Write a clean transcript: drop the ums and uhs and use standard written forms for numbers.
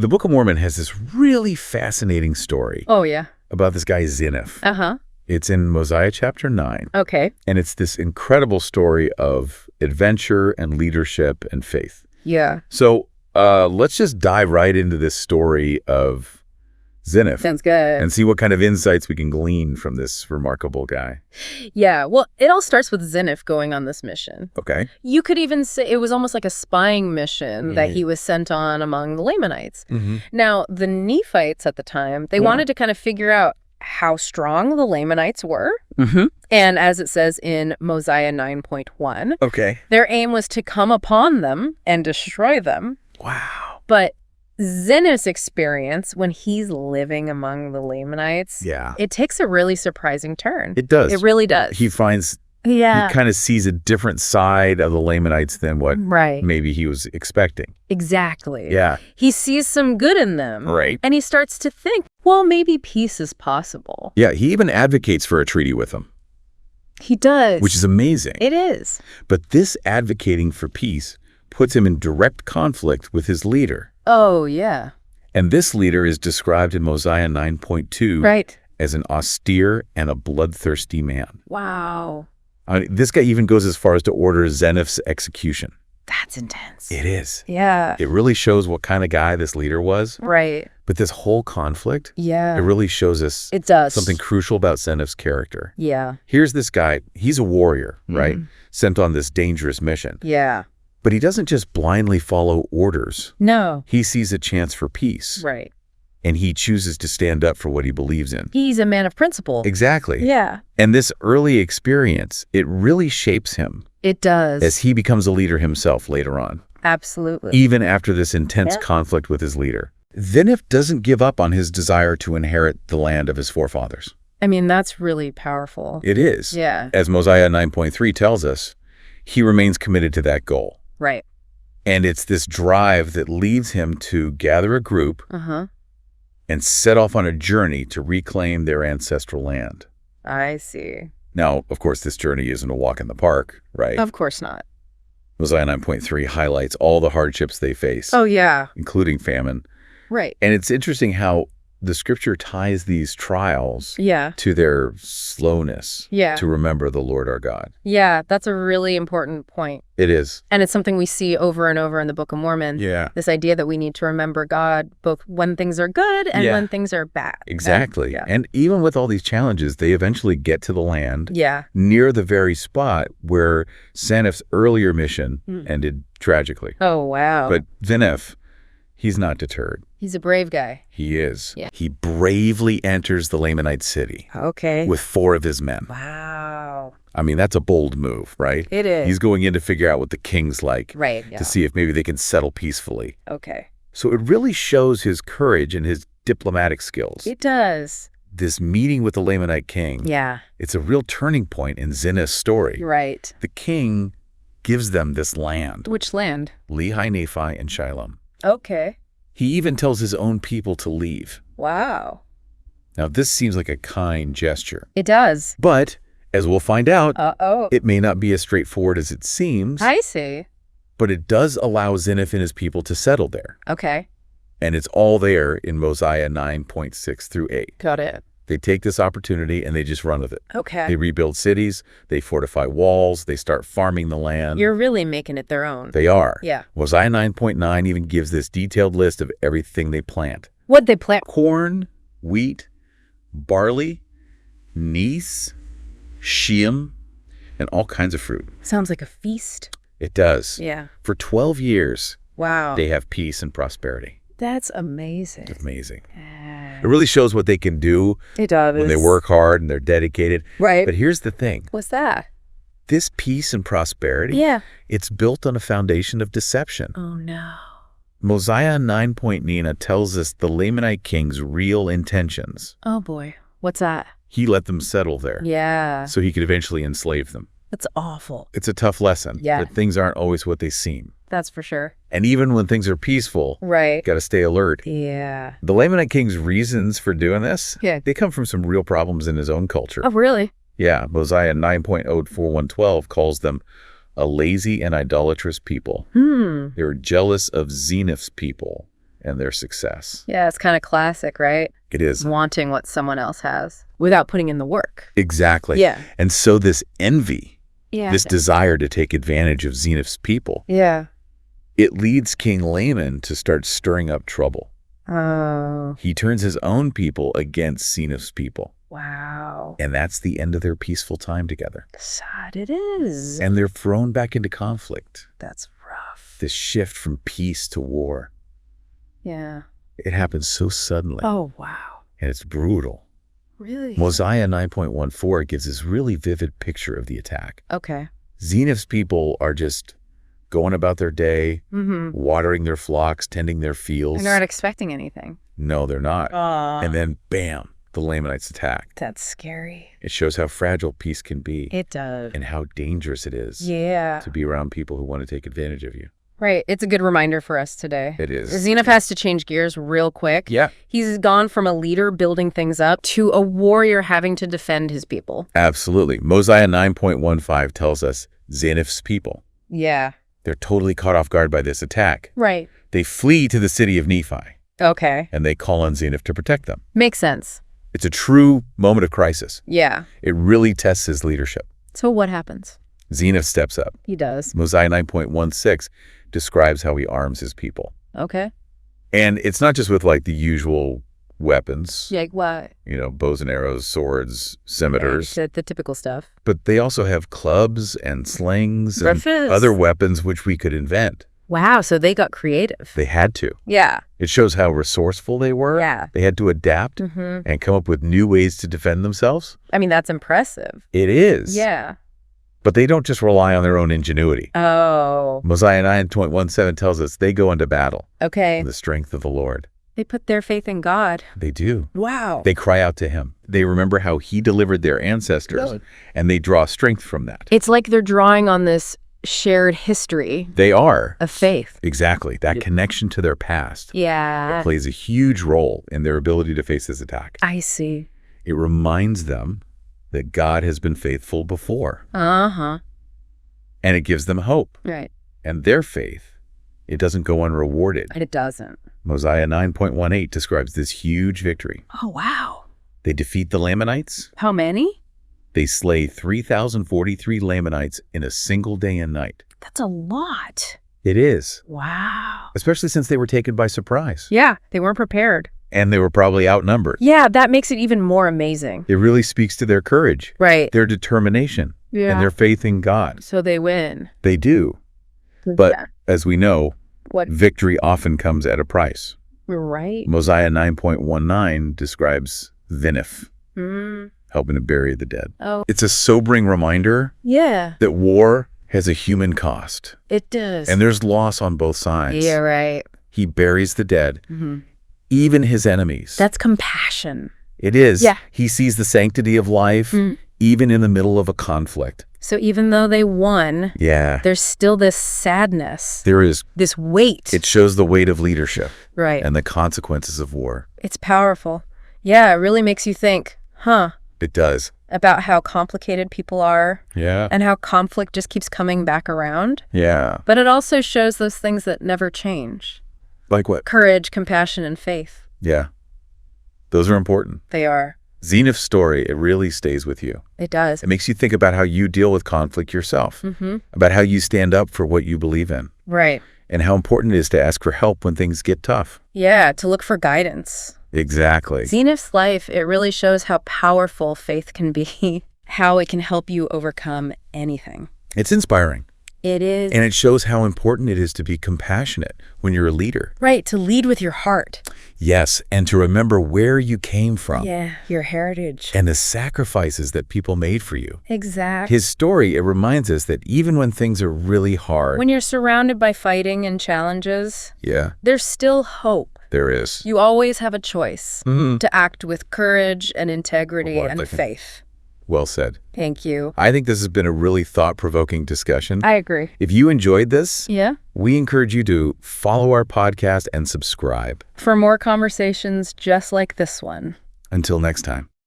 the Book of Mormon has this really fascinating story. Oh, yeah. About this guy Zeniff. Uh-huh. It's in Mosiah chapter 9. Okay. And it's this incredible story of adventure and leadership and faith. Yeah. So let's just dive right into this story of Zeniff. Sounds good. And see what kind of insights we can glean from this remarkable guy. Yeah, well, it all starts with Zeniff going on this mission. Okay. You could even say it was almost like a spying mission that he was sent on among the Lamanites. Now, the Nephites at the time, they wanted to kind of figure out how strong the Lamanites were. And as it says in Mosiah 9.1, okay, their aim was to come upon them and destroy them. Wow. But Zeniff's experience when he's living among the Lamanites, it takes a really surprising turn. It does. It really does. He finds, he kind of sees a different side of the Lamanites than what maybe he was expecting. Exactly. Yeah. He sees some good in them. Right. And he starts to think, well, maybe peace is possible. Yeah, he even advocates for a treaty with them. He does. Which is amazing. It is. But this advocating for peace puts him in direct conflict with his leader. Oh, yeah. And this leader is described in Mosiah 9.2 as an austere and a bloodthirsty man. Wow. This guy even goes as far as to order Zeniff's execution. That's intense. It is. Yeah. It really shows what kind of guy this leader was. Right. But this whole conflict, it really shows us something crucial about Zeniff's character. Yeah. Here's this guy. He's a warrior, right? Sent on this dangerous mission. Yeah. But he doesn't just blindly follow orders. No. He sees a chance for peace. Right. And he chooses to stand up for what he believes in. He's a man of principle. Exactly. Yeah. And this early experience, it really shapes him. It does. As he becomes a leader himself later on. Absolutely. Even after this intense conflict with his leader. Zeniff doesn't give up on his desire to inherit the land of his forefathers. I mean, that's really powerful. It is. Yeah. As Mosiah 9.3 tells us, he remains committed to that goal. Right. And it's this drive that leads him to gather a group and set off on a journey to reclaim their ancestral land. I see. Now, of course, this journey isn't a walk in the park, right? Of course not. Mosiah 9.3 highlights all the hardships they face. Oh, yeah. Including famine. Right. And it's interesting how the scripture ties these trials to their slowness to remember the Lord our God. Yeah, that's a really important point. It is. And it's something we see over and over in the Book of Mormon. Yeah. This idea that we need to remember God both when things are good and when things are bad. Exactly. And even with all these challenges, they eventually get to the land near the very spot where Zeniff's earlier mission ended tragically. Oh, wow. But Zeniff, he's not deterred. He's a brave guy. He is. Yeah. He bravely enters the Lamanite city. Okay. With 4 of his men. Wow. I mean, that's a bold move, right? It is. He's going in to figure out what the king's like. Right. Yeah. To see if maybe they can settle peacefully. Okay. So it really shows his courage and his diplomatic skills. It does. This meeting with the Lamanite king. Yeah. It's a real turning point in Zeniff's story. Right. The king gives them this land. Which land? Lehi, Nephi, and Shiloh. Okay. He even tells his own people to leave. Wow. Now, this seems like a kind gesture. It does. But, as we'll find out, it may not be as straightforward as it seems. I see. But it does allow Zeniff and his people to settle there. Okay. And it's all there in Mosiah 9.6 through 8. Got it. They take this opportunity and they just run with it. Okay. They rebuild cities, they fortify walls, they start farming the land. You're really making it their own. They are. Yeah. Mosiah 9.9 even gives this detailed list of everything they plant. What'd they plant? Corn, wheat, barley, nees, sheum, and all kinds of fruit. Sounds like a feast. It does. Yeah. For 12 years, wow, they have peace and prosperity. That's amazing. It's amazing. It really shows what they can do. It does. When they work hard and they're dedicated. Right. But here's the thing. What's that? This peace and prosperity, it's built on a foundation of deception. Oh, no. Mosiah 9.9 tells us the Lamanite king's real intentions. Oh, boy. What's that? He let them settle there. Yeah. So he could eventually enslave them. That's awful. It's a tough lesson. Yeah. That things aren't always what they seem. That's for sure. And even when things are peaceful, got to stay alert. Yeah. The Lamanite king's reasons for doing this, they come from some real problems in his own culture. Oh, really? Yeah. Mosiah 9.04112 calls them a lazy and idolatrous people. They were jealous of Zeniff's people and their success. Yeah, it's kind of classic, right? It is. Wanting what someone else has without putting in the work. Exactly. Yeah. And so this envy, this desire to take advantage of Zeniff's people, it leads King Laman to start stirring up trouble. Oh. He turns his own people against Zeniff's people. Wow. And that's the end of their peaceful time together. Sad it is. And they're thrown back into conflict. That's rough. This shift from peace to war. Yeah. It happens so suddenly. Oh, wow. And it's brutal. Really? Mosiah 9.14 gives this really vivid picture of the attack. Okay. Zeniff's people are just going about their day, watering their flocks, tending their fields. They're not expecting anything. No, they're not. And then, bam, the Lamanites attack. That's scary. It shows how fragile peace can be. It does. And how dangerous it is to be around people who want to take advantage of you. Right. It's a good reminder for us today. It is. Zeniff has to change gears real quick. Yeah. He's gone from a leader building things up to a warrior having to defend his people. Absolutely. Mosiah 9.15 tells us Zeniff's people. Yeah. They're totally caught off guard by this attack. Right. They flee to the city of Nephi. Okay. And they call on Zeniff to protect them. Makes sense. It's a true moment of crisis. Yeah. It really tests his leadership. So what happens? Zeniff steps up. He does. Mosiah 9.16 describes how he arms his people. Okay. And it's not just with like the usual weapons. Like what? You know, bows and arrows, swords, scimitars. Yeah, the typical stuff. But they also have clubs and slings and other weapons which we could invent. Wow, so they got creative. They had to. Yeah. It shows how resourceful they were. Yeah. They had to adapt and come up with new ways to defend themselves. I mean, that's impressive. It is. Yeah. But they don't just rely on their own ingenuity. Oh. Mosiah 9.17 tells us they go into battle. Okay. In the strength of the Lord. They put their faith in God. They do. Wow. They cry out to him. They remember how he delivered their ancestors, and they draw strength from that. It's like they're drawing on this shared history. They are. Of faith. Exactly. That connection to their past. Yeah. It plays a huge role in their ability to face this attack. I see. It reminds them that God has been faithful before. Uh-huh. And it gives them hope. Right. And their faith, it doesn't go unrewarded. It doesn't. Mosiah 9.18 describes this huge victory. Oh, wow. They defeat the Lamanites. How many? They slay 3,043 Lamanites in a single day and night. That's a lot. It is. Wow. Especially since they were taken by surprise. Yeah, they weren't prepared. And they were probably outnumbered. Yeah, that makes it even more amazing. It really speaks to their courage. Right. Their determination. Yeah. And their faith in God. So they win. They do. But as we know, victory often comes at a price. Right. Mosiah 9.19 describes Zeniff, helping to bury the dead. Oh. It's a sobering reminder that war has a human cost. It does. And there's loss on both sides. Yeah, right. He buries the dead, even his enemies. That's compassion. It is. Yeah. He sees the sanctity of life, even in the middle of a conflict. So even though they won, there's still this sadness. There is. This weight. It shows the weight of leadership. Right. And the consequences of war. It's powerful. Yeah, it really makes you think, It does. About how complicated people are. Yeah. And how conflict just keeps coming back around. Yeah. But it also shows those things that never change. Like what? Courage, compassion, and faith. Yeah. Those are important. They are. Zeniff's story, it really stays with you. It does. It makes you think about how you deal with conflict yourself, about how you stand up for what you believe in. Right. And how important it is to ask for help when things get tough. Yeah, to look for guidance. Exactly. Zeniff's life, it really shows how powerful faith can be, how it can help you overcome anything. It's inspiring. It is. And it shows how important it is to be compassionate when you're a leader. Right, to lead with your heart. Yes, and to remember where you came from. Yeah, your heritage. And the sacrifices that people made for you. Exactly. His story, it reminds us that even when things are really hard. When you're surrounded by fighting and challenges. Yeah. There's still hope. There is. You always have a choice to act with courage and integrity and faith. Well said. Thank you. I think this has been a really thought-provoking discussion. I agree. If you enjoyed this, we encourage you to follow our podcast and subscribe. For more conversations just like this one. Until next time.